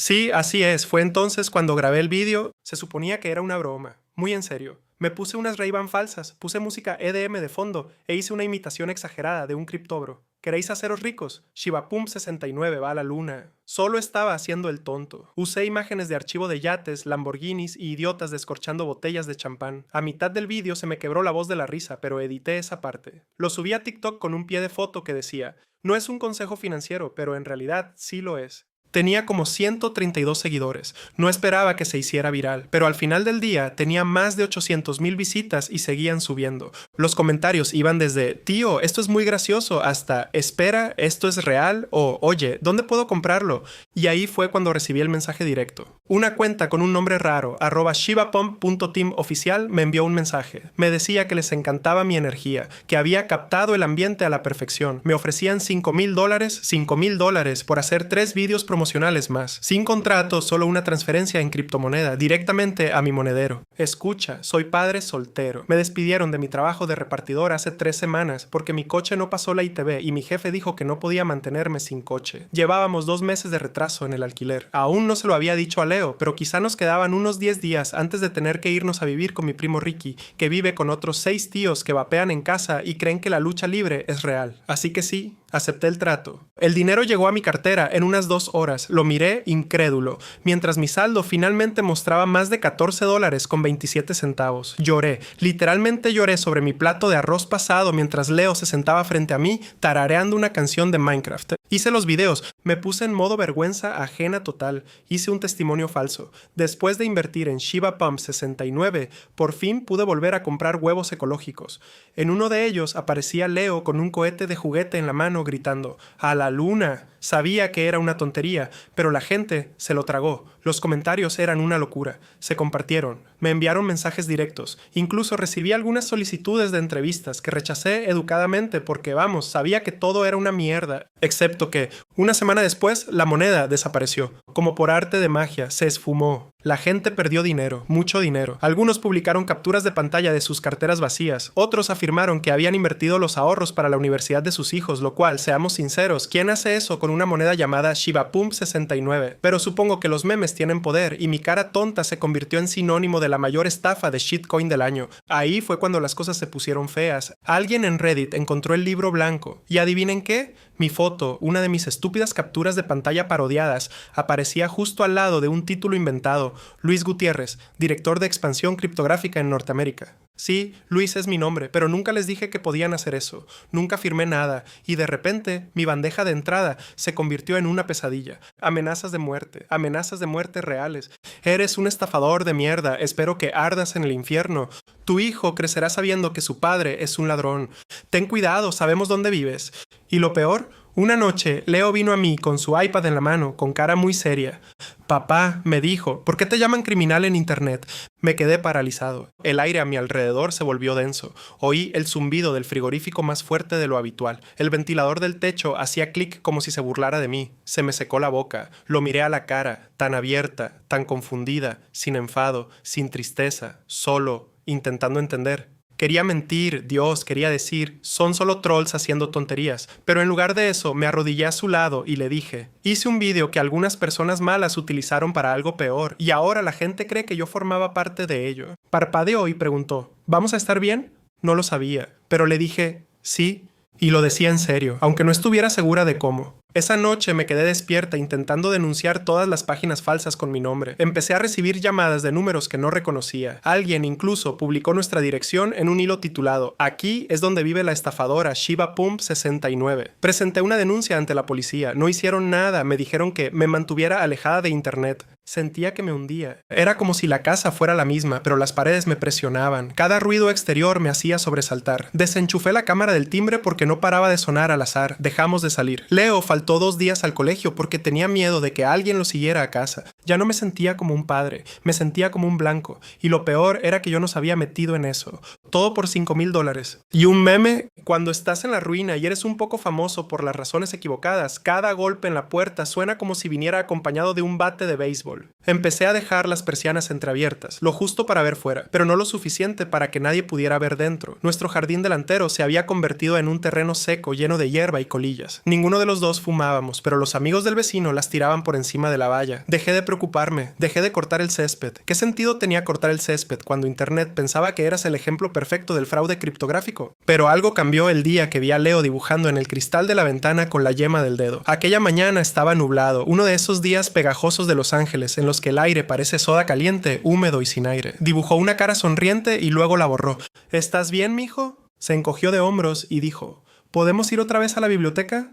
Sí, así es. Fue entonces cuando grabé el vídeo. Se suponía que era una broma. Muy en serio. Me puse unas Ray-Ban falsas, puse música EDM de fondo e hice una imitación exagerada de un criptóbro. ¿Queréis haceros ricos? Shibapum69 va a la luna. Solo estaba haciendo el tonto. Usé imágenes de archivo de yates, Lamborghinis y idiotas descorchando botellas de champán. A mitad del vídeo se me quebró la voz de la risa, pero edité esa parte. Lo subí a TikTok con un pie de foto que decía: no es un consejo financiero, pero en realidad sí lo es. Tenía como 132 seguidores. No esperaba que se hiciera viral, pero al final del día tenía más de 800,000 visitas y seguían subiendo. Los comentarios iban desde "tío, esto es muy gracioso" hasta "espera, ¿esto es real?" o "oye, ¿dónde puedo comprarlo?". Y ahí fue cuando recibí el mensaje directo. Una cuenta con un nombre raro, @shibapump.team oficial, me envió un mensaje. Me decía que les encantaba mi energía, que había captado el ambiente a la perfección. Me ofrecían $5,000 por hacer 3 vídeos promocionales más. Sin contrato, solo una transferencia en criptomoneda, directamente a mi monedero. Escucha, soy padre soltero. Me despidieron de mi trabajo de repartidor hace 3 semanas porque mi coche no pasó la ITV y mi jefe dijo que no podía mantenerme sin coche. Llevábamos 2 meses de retraso en el alquiler. Aún no se lo había dicho a Leo, pero quizá nos quedaban unos 10 días antes de tener que irnos a vivir con mi primo Ricky, que vive con otros 6 tíos que vapean en casa y creen que la lucha libre es real. Así que sí, acepté el trato. El dinero llegó a mi cartera en unas 2 horas. Lo miré incrédulo, mientras mi saldo finalmente mostraba más de $14.27. Lloré, literalmente lloré sobre mi plato de arroz pasado mientras Leo se sentaba frente a mí tarareando una canción de Minecraft. Hice los videos, me puse en modo vergüenza ajena total, hice un testimonio falso. Después de invertir en Shibapump69, por fin pude volver a comprar huevos ecológicos. En uno de ellos aparecía Leo con un cohete de juguete en la mano gritando "¡A la luna!". Sabía que era una tontería, pero la gente se lo tragó. Los comentarios eran una locura. Se compartieron. Me enviaron mensajes directos. Incluso recibí algunas solicitudes de entrevistas que rechacé educadamente porque, vamos, sabía que todo era una mierda. Excepto que, una semana después, la moneda desapareció. Como por arte de magia, se esfumó. La gente perdió dinero, mucho dinero. Algunos publicaron capturas de pantalla de sus carteras vacías. Otros afirmaron que habían invertido los ahorros para la universidad de sus hijos, lo cual, seamos sinceros, ¿quién hace eso con una moneda llamada Shibapump69? Pero supongo que los memes tienen poder y mi cara tonta se convirtió en sinónimo de la mayor estafa de shitcoin del año. Ahí fue cuando las cosas se pusieron feas. Alguien en Reddit encontró el libro blanco. ¿Y adivinen qué? Mi foto, una de mis estúpidas capturas de pantalla parodiadas, aparecía justo al lado de un título inventado: Luis Gutiérrez, director de expansión criptográfica en Norteamérica. Sí, Luis es mi nombre, pero nunca les dije que podían hacer eso. Nunca firmé nada, y de repente, mi bandeja de entrada se convirtió en una pesadilla. Amenazas de muerte reales. Eres un estafador de mierda, espero que ardas en el infierno. Tu hijo crecerá sabiendo que su padre es un ladrón. Ten cuidado, sabemos dónde vives. Y lo peor, una noche, Leo vino a mí con su iPad en la mano, con cara muy seria. Papá, me dijo, ¿por qué te llaman criminal en internet? Me quedé paralizado. El aire a mi alrededor se volvió denso. Oí el zumbido del frigorífico más fuerte de lo habitual. El ventilador del techo hacía clic como si se burlara de mí. Se me secó la boca. Lo miré a la cara, tan abierta, tan confundida, sin enfado, sin tristeza, solo, intentando entender. Quería mentir, Dios, quería decir, son solo trolls haciendo tonterías, pero en lugar de eso me arrodillé a su lado y le dije: hice un vídeo que algunas personas malas utilizaron para algo peor, y ahora la gente cree que yo formaba parte de ello. Parpadeó y preguntó: ¿vamos a estar bien? No lo sabía, pero le dije: sí, y lo decía en serio, aunque no estuviera segura de cómo. Esa noche me quedé despierta intentando denunciar todas las páginas falsas con mi nombre. Empecé a recibir llamadas de números que no reconocía. Alguien incluso publicó nuestra dirección en un hilo titulado: "Aquí es donde vive la estafadora Shibapump69". Presenté una denuncia ante la policía. No hicieron nada. Me dijeron que me mantuviera alejada de internet. Sentía que me hundía. Era como si la casa fuera la misma, pero las paredes me presionaban. Cada ruido exterior me hacía sobresaltar. Desenchufé la cámara del timbre porque no paraba de sonar al azar. Dejamos de salir. Leo faltó 2 días al colegio porque tenía miedo de que alguien lo siguiera a casa. Ya no me sentía como un padre, me sentía como un blanco. Y lo peor era que yo nos había metido en eso. todo por $5,000. Y un meme: cuando estás en la ruina y eres un poco famoso por las razones equivocadas, cada golpe en la puerta suena como si viniera acompañado de un bate de béisbol. Empecé a dejar las persianas entreabiertas, lo justo para ver fuera, pero no lo suficiente para que nadie pudiera ver dentro. Nuestro jardín delantero se había convertido en un terreno seco lleno de hierba y colillas. Ninguno de los dos fumábamos, pero los amigos del vecino las tiraban por encima de la valla. Dejé de preocuparme, dejé de cortar el césped. ¿Qué sentido tenía cortar el césped cuando Internet pensaba que eras el ejemplo perfecto del fraude criptográfico? Pero algo cambió el día que vi a Leo dibujando en el cristal de la ventana con la yema del dedo. Aquella mañana estaba nublado, uno de esos días pegajosos de Los Ángeles en los que el aire parece soda caliente, húmedo y sin aire. Dibujó una cara sonriente y luego la borró. ¿Estás bien, mijo? Se encogió de hombros y dijo: ¿podemos ir otra vez a la biblioteca?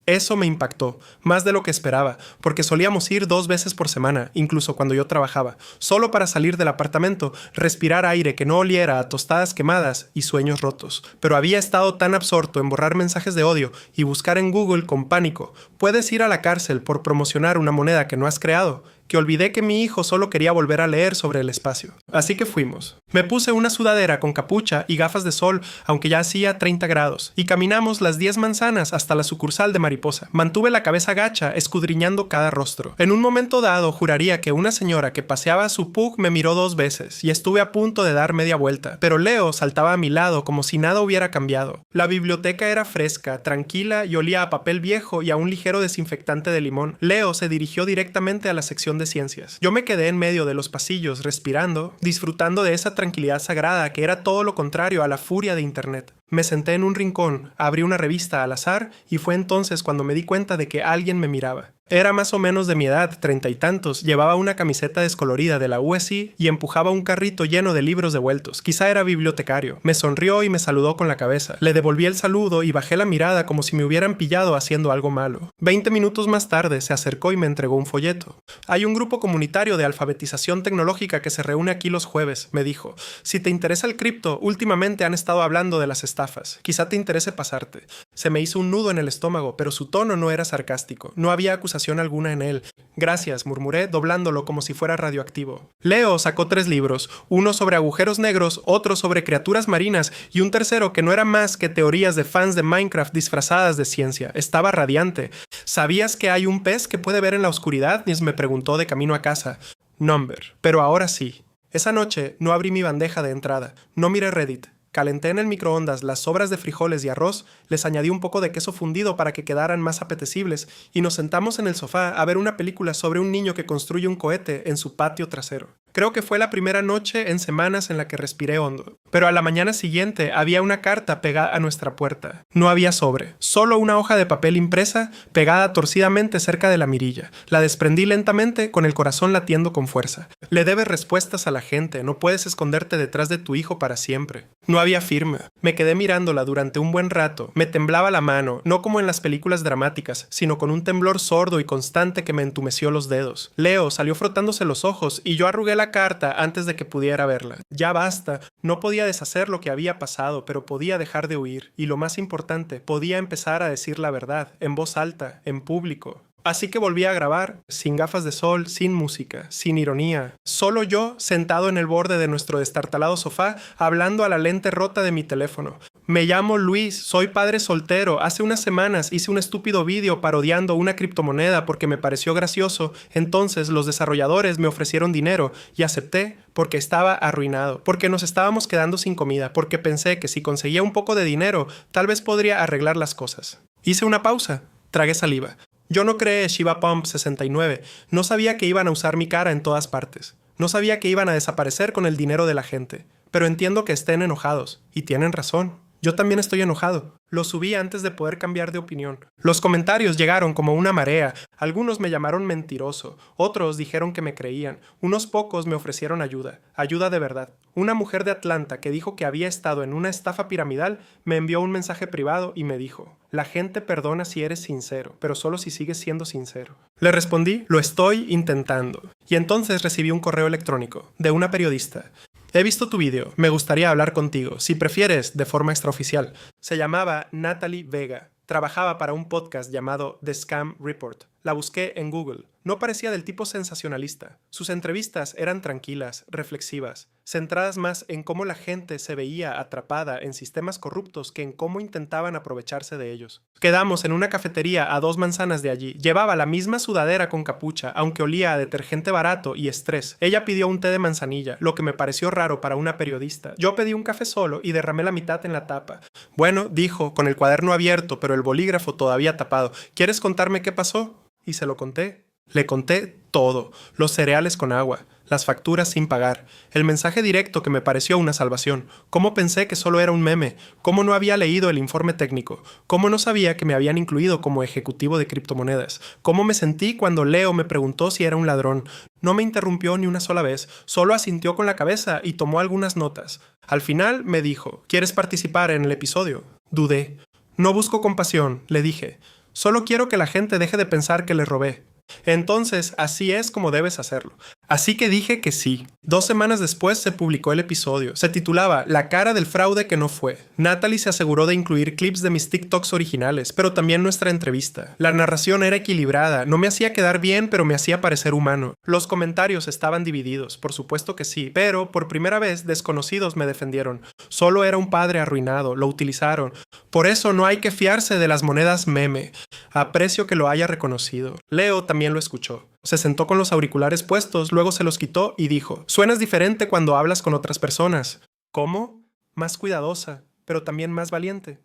Eso me impactó, más de lo que esperaba, porque solíamos ir 2 veces por semana, incluso cuando yo trabajaba, solo para salir del apartamento, respirar aire que no oliera a tostadas quemadas y sueños rotos. Pero había estado tan absorto en borrar mensajes de odio y buscar en Google con pánico: ¿puedes ir a la cárcel por promocionar una moneda que no has creado?, que olvidé que mi hijo solo quería volver a leer sobre el espacio. Así que fuimos. Me puse una sudadera con capucha y gafas de sol, aunque ya hacía 30 grados, y caminamos las 10 manzanas hasta la sucursal de Mariposa. Mantuve la cabeza gacha, escudriñando cada rostro. En un momento dado, juraría que una señora que paseaba a su pug me miró 2 veces, y estuve a punto de dar media vuelta, pero Leo saltaba a mi lado como si nada hubiera cambiado. La biblioteca era fresca, tranquila y olía a papel viejo y a un ligero desinfectante de limón. Leo se dirigió directamente a la sección de ciencias. Yo me quedé en medio de los pasillos, respirando, disfrutando de esa tranquilidad sagrada que era todo lo contrario a la furia de Internet. Me senté en un rincón, abrí una revista al azar y fue entonces cuando me di cuenta de que alguien me miraba. Era más o menos de mi edad, 30 y tantos, llevaba una camiseta descolorida de la USC y empujaba un carrito lleno de libros devueltos. Quizá era bibliotecario. Me sonrió y me saludó con la cabeza. Le devolví el saludo y bajé la mirada como si me hubieran pillado haciendo algo malo. 20 minutos más tarde se acercó y me entregó un folleto. Hay un grupo comunitario de alfabetización tecnológica que se reúne aquí los jueves, me dijo. Si te interesa el cripto, últimamente han estado hablando de las estafas. Quizá te interese pasarte. Se me hizo un nudo en el estómago, pero su tono no era sarcástico. No había acusación alguna en él. Gracias, murmuré, doblándolo como si fuera radioactivo. Leo sacó 3 libros, uno sobre agujeros negros, otro sobre criaturas marinas y un tercero que no era más que teorías de fans de Minecraft disfrazadas de ciencia. Estaba radiante. ¿Sabías que hay un pez que puede ver en la oscuridad?, me preguntó de camino a casa. Number. Pero ahora sí. Esa noche no abrí mi bandeja de entrada, no miré Reddit. Calenté en el microondas las sobras de frijoles y arroz, les añadí un poco de queso fundido para que quedaran más apetecibles y nos sentamos en el sofá a ver una película sobre un niño que construye un cohete en su patio trasero. Creo que fue la primera noche en semanas en la que respiré hondo. Pero a la mañana siguiente había una carta pegada a nuestra puerta. No había sobre, solo una hoja de papel impresa pegada torcidamente cerca de la mirilla. La desprendí lentamente con el corazón latiendo con fuerza. Le debes respuestas a la gente, no puedes esconderte detrás de tu hijo para siempre. No había firma. Me quedé mirándola durante un buen rato. Me temblaba la mano, no como en las películas dramáticas, sino con un temblor sordo y constante que me entumeció los dedos. Leo salió frotándose los ojos y yo arrugué la carta antes de que pudiera verla. Ya basta. No podía deshacer lo que había pasado, pero podía dejar de huir. Y lo más importante, podía empezar a decir la verdad, en voz alta, en público. Así que volví a grabar, sin gafas de sol, sin música, sin ironía. Solo yo, sentado en el borde de nuestro destartalado sofá, hablando a la lente rota de mi teléfono. Me llamo Luis, soy padre soltero. Hace unas semanas hice un estúpido vídeo parodiando una criptomoneda porque me pareció gracioso. Entonces los desarrolladores me ofrecieron dinero y acepté porque estaba arruinado, porque nos estábamos quedando sin comida, porque pensé que si conseguía un poco de dinero, tal vez podría arreglar las cosas. Hice una pausa, tragué saliva. Yo no creé Shiba Pump 69, no sabía que iban a usar mi cara en todas partes. No sabía que iban a desaparecer con el dinero de la gente. Pero entiendo que estén enojados, y tienen razón. Yo también estoy enojado. Lo subí antes de poder cambiar de opinión. Los comentarios llegaron como una marea. Algunos me llamaron mentiroso, otros dijeron que me creían, unos pocos me ofrecieron ayuda, ayuda de verdad. Una mujer de Atlanta que dijo que había estado en una estafa piramidal me envió un mensaje privado y me dijo: la gente perdona si eres sincero, pero solo si sigues siendo sincero. Le respondí: lo estoy intentando. Y entonces recibí un correo electrónico de una periodista. He visto tu vídeo, me gustaría hablar contigo, si prefieres, de forma extraoficial. Se llamaba Natalie Vega. Trabajaba para un podcast llamado The Scam Report. La busqué en Google. No parecía del tipo sensacionalista. Sus entrevistas eran tranquilas, reflexivas, centradas más en cómo la gente se veía atrapada en sistemas corruptos que en cómo intentaban aprovecharse de ellos. Quedamos en una cafetería a 2 manzanas de allí. Llevaba la misma sudadera con capucha, aunque olía a detergente barato y estrés. Ella pidió un té de manzanilla, lo que me pareció raro para una periodista. Yo pedí un café solo y derramé la mitad en la tapa. Bueno, dijo, con el cuaderno abierto, pero el bolígrafo todavía tapado. ¿Quieres contarme qué pasó? Y se lo conté. Le conté todo, los cereales con agua, las facturas sin pagar, el mensaje directo que me pareció una salvación, cómo pensé que solo era un meme, cómo no había leído el informe técnico, cómo no sabía que me habían incluido como ejecutivo de criptomonedas, cómo me sentí cuando Leo me preguntó si era un ladrón. No me interrumpió ni una sola vez, solo asintió con la cabeza y tomó algunas notas. Al final me dijo, ¿quieres participar en el episodio? Dudé. No busco compasión, le dije. Solo quiero que la gente deje de pensar que le robé. Entonces, así es como debes hacerlo. Así que dije que sí. 2 semanas después se publicó el episodio. Se titulaba La cara del fraude que no fue. Natalie se aseguró de incluir clips de mis TikToks originales, pero también nuestra entrevista. La narración era equilibrada, no me hacía quedar bien, pero me hacía parecer humano. Los comentarios estaban divididos, por supuesto que sí, pero por primera vez desconocidos me defendieron. Solo era un padre arruinado, lo utilizaron. Por eso no hay que fiarse de las monedas meme. Aprecio que lo haya reconocido. Leo también lo escuchó. Se sentó con los auriculares puestos, luego se los quitó y dijo, suenas diferente cuando hablas con otras personas. ¿Cómo? Más cuidadosa, pero también más valiente.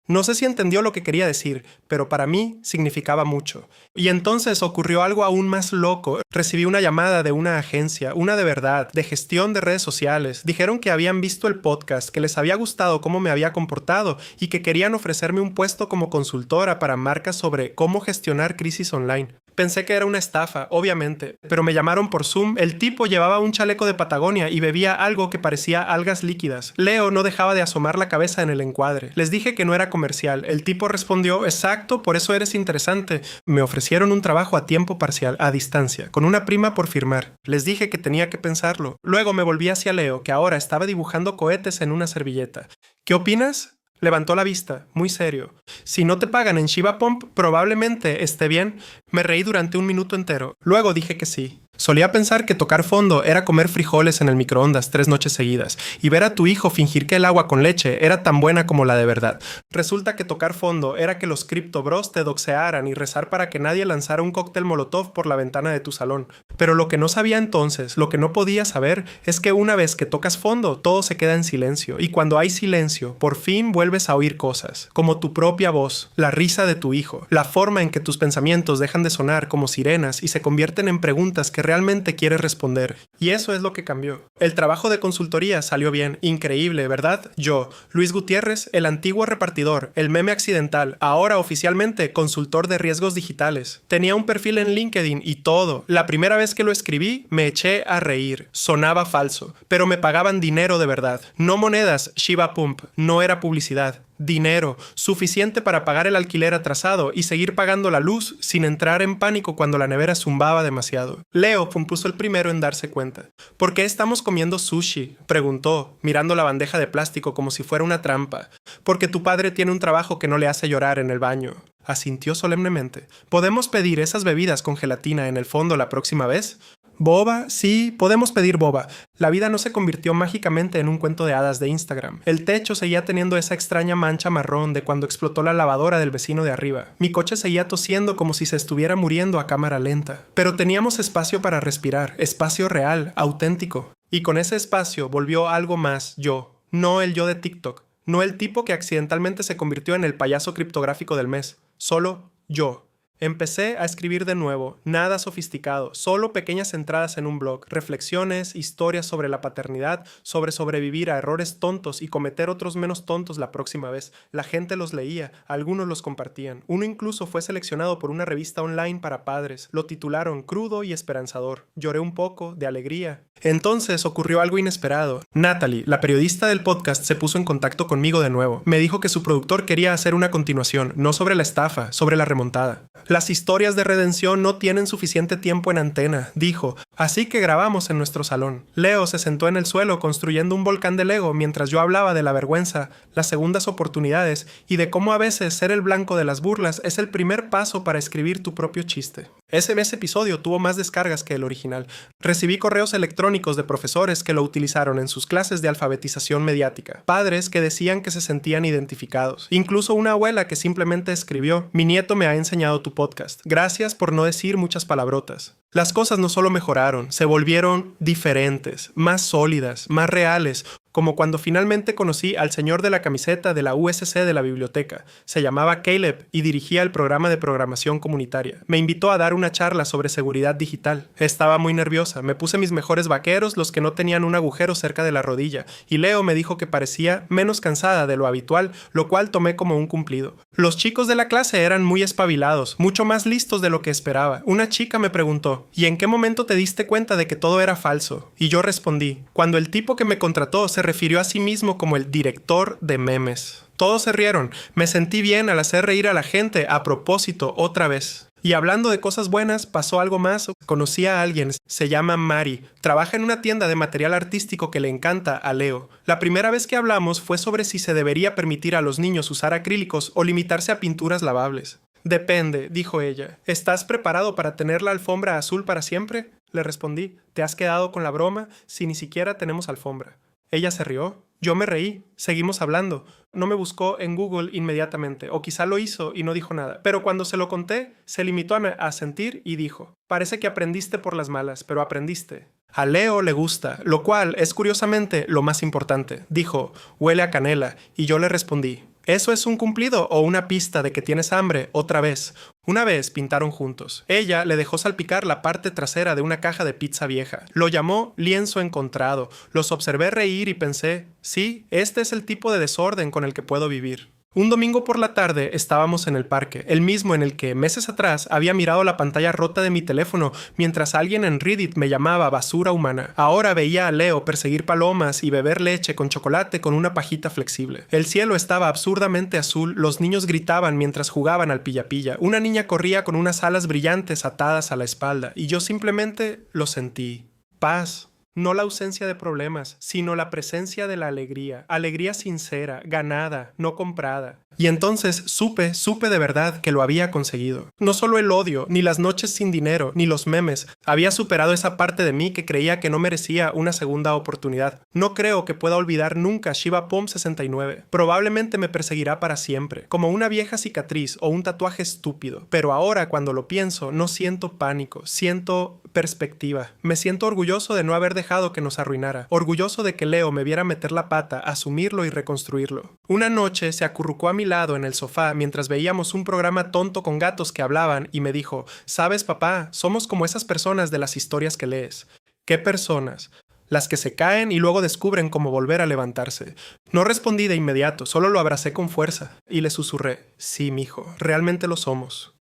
No sé si entendió lo que quería decir, pero para mí significaba mucho. Y entonces ocurrió algo aún más loco. Recibí una llamada de una agencia, una de verdad, de gestión de redes sociales. Dijeron que habían visto el podcast, que les había gustado cómo me había comportado y que querían ofrecerme un puesto como consultora para marcas sobre cómo gestionar crisis online. Pensé que era una estafa, obviamente, pero me llamaron por Zoom. El tipo llevaba un chaleco de Patagonia y bebía algo que parecía algas líquidas. Leo no dejaba de asomar la cabeza en el encuadre. Les dije que no era comercial. El tipo respondió, exacto, por eso eres interesante. Me ofrecieron un trabajo a tiempo parcial, a distancia, con una prima por firmar. Les dije que tenía que pensarlo. Luego me volví hacia Leo, que ahora estaba dibujando cohetes en una servilleta. ¿Qué opinas? Levantó la vista, muy serio. Si no te pagan en Shiba Pump, probablemente esté bien. Me reí durante 1 minuto entero. Luego dije que sí. Solía pensar que tocar fondo era comer frijoles en el microondas 3 noches seguidas y ver a tu hijo fingir que el agua con leche era tan buena como la de verdad. Resulta que tocar fondo era que los Crypto Bros te doxearan y rezar para que nadie lanzara un cóctel molotov por la ventana de tu salón. Pero lo que no sabía entonces, lo que no podía saber, es que una vez que tocas fondo, todo se queda en silencio. Y cuando hay silencio, por fin vuelves a oír cosas, como tu propia voz, la risa de tu hijo, la forma en que tus pensamientos dejan de sonar como sirenas y se convierten en preguntas que realmente quieres responder. Y eso es lo que cambió. El trabajo de consultoría salió bien, increíble, ¿verdad? Yo, Luis Gutiérrez, el antiguo repartidor, el meme accidental, ahora oficialmente consultor de riesgos digitales. Tenía un perfil en LinkedIn y todo. La primera vez que lo escribí, me eché a reír. Sonaba falso, pero me pagaban dinero de verdad. No monedas, Shiba Pump, no era publicidad. Dinero, suficiente para pagar el alquiler atrasado y seguir pagando la luz sin entrar en pánico cuando la nevera zumbaba demasiado. Leo puso el primero en darse cuenta. ¿Por qué estamos comiendo sushi?, preguntó, mirando la bandeja de plástico como si fuera una trampa. Porque tu padre tiene un trabajo que no le hace llorar en el baño. Asintió solemnemente. ¿Podemos pedir esas bebidas con gelatina en el fondo la próxima vez? ¿Boba? Sí, podemos pedir boba. La vida no se convirtió mágicamente en un cuento de hadas de Instagram. El techo seguía teniendo esa extraña mancha marrón de cuando explotó la lavadora del vecino de arriba. Mi coche seguía tosiendo como si se estuviera muriendo a cámara lenta. Pero teníamos espacio para respirar, espacio real, auténtico. Y con ese espacio volvió algo más yo. No el yo de TikTok. No el tipo que accidentalmente se convirtió en el payaso criptográfico del mes. Solo yo. Empecé a escribir de nuevo, nada sofisticado, solo pequeñas entradas en un blog, reflexiones, historias sobre la paternidad, sobre sobrevivir a errores tontos y cometer otros menos tontos la próxima vez. La gente los leía, algunos los compartían. Uno incluso fue seleccionado por una revista online para padres. Lo titularon Crudo y Esperanzador. Lloré un poco, de alegría. Entonces ocurrió algo inesperado. Natalie, la periodista del podcast, se puso en contacto conmigo de nuevo. Me dijo que su productor quería hacer una continuación, no sobre la estafa, sobre la remontada. Las historias de redención no tienen suficiente tiempo en antena, dijo, así que grabamos en nuestro salón. Leo se sentó en el suelo construyendo un volcán de Lego mientras yo hablaba de la vergüenza, las segundas oportunidades y de cómo a veces ser el blanco de las burlas es el primer paso para escribir tu propio chiste. Ese episodio tuvo más descargas que el original. Recibí correos electrónicos de profesores que lo utilizaron en sus clases de alfabetización mediática. Padres que decían que se sentían identificados. Incluso una abuela que simplemente escribió: mi nieto me ha enseñado tu podcast. Gracias por no decir muchas palabrotas. Las cosas no solo mejoraron, se volvieron diferentes, más sólidas, más reales, como cuando finalmente conocí al señor de la camiseta de la USC de la biblioteca. Se llamaba Caleb y dirigía el programa de programación comunitaria. Me invitó a dar una charla sobre seguridad digital. Estaba muy nerviosa, me puse mis mejores vaqueros, los que no tenían un agujero cerca de la rodilla, y Leo me dijo que parecía menos cansada de lo habitual, lo cual tomé como un cumplido. Los chicos de la clase eran muy espabilados, mucho más listos de lo que esperaba. Una chica me preguntó: ¿y en qué momento te diste cuenta de que todo era falso? Y yo respondí: cuando el tipo que me contrató se refirió a sí mismo como el director de memes. Todos se rieron. Me sentí bien al hacer reír a la gente a propósito otra vez. Y hablando de cosas buenas, pasó algo más. Conocí a alguien, se llama Mari. Trabaja en una tienda de material artístico que le encanta a Leo. La primera vez que hablamos fue sobre si se debería permitir a los niños usar acrílicos o limitarse a pinturas lavables. Depende, dijo ella. ¿Estás preparado para tener la alfombra azul para siempre? Le respondí. ¿Te has quedado con la broma si ni siquiera tenemos alfombra? Ella se rió. Yo me reí. Seguimos hablando. No me buscó en Google inmediatamente, o quizá lo hizo y no dijo nada. Pero cuando se lo conté, se limitó a sentir y dijo: parece que aprendiste por las malas, pero aprendiste. A Leo le gusta, lo cual es curiosamente lo más importante. Dijo: huele a canela, y yo le respondí: ¿eso es un cumplido o una pista de que tienes hambre otra vez? Una vez pintaron juntos. Ella le dejó salpicar la parte trasera de una caja de pizza vieja. Lo llamó lienzo encontrado. Los observé reír y pensé: sí, este es el tipo de desorden con el que puedo vivir. Un domingo por la tarde estábamos en el parque, el mismo en el que meses atrás había mirado la pantalla rota de mi teléfono mientras alguien en Reddit me llamaba basura humana. Ahora veía a Leo perseguir palomas y beber leche con chocolate con una pajita flexible. El cielo estaba absurdamente azul, los niños gritaban mientras jugaban al pilla-pilla. Una niña corría con unas alas brillantes atadas a la espalda y yo simplemente lo sentí. Paz. No la ausencia de problemas, sino la presencia de la alegría. Alegría sincera, ganada, no comprada. Y entonces supe de verdad que lo había conseguido. No solo el odio, ni las noches sin dinero, ni los memes. Había superado esa parte de mí que creía que no merecía una segunda oportunidad. No creo que pueda olvidar nunca Shiva Pom 69. Probablemente me perseguirá para siempre, como una vieja cicatriz o un tatuaje estúpido. Pero ahora, cuando lo pienso, no siento pánico, siento perspectiva. Me siento orgulloso de no haber dejado que nos arruinara. Orgulloso de que Leo me viera meter la pata, asumirlo y reconstruirlo. Una noche se acurrucó a mi lado en el sofá mientras veíamos un programa tonto con gatos que hablaban y me dijo: ¿sabes, papá? Somos como esas personas de las historias que lees. ¿Qué personas? Las que se caen y luego descubren cómo volver a levantarse. No respondí de inmediato, solo lo abracé con fuerza y le susurré: sí, mijo, realmente lo somos.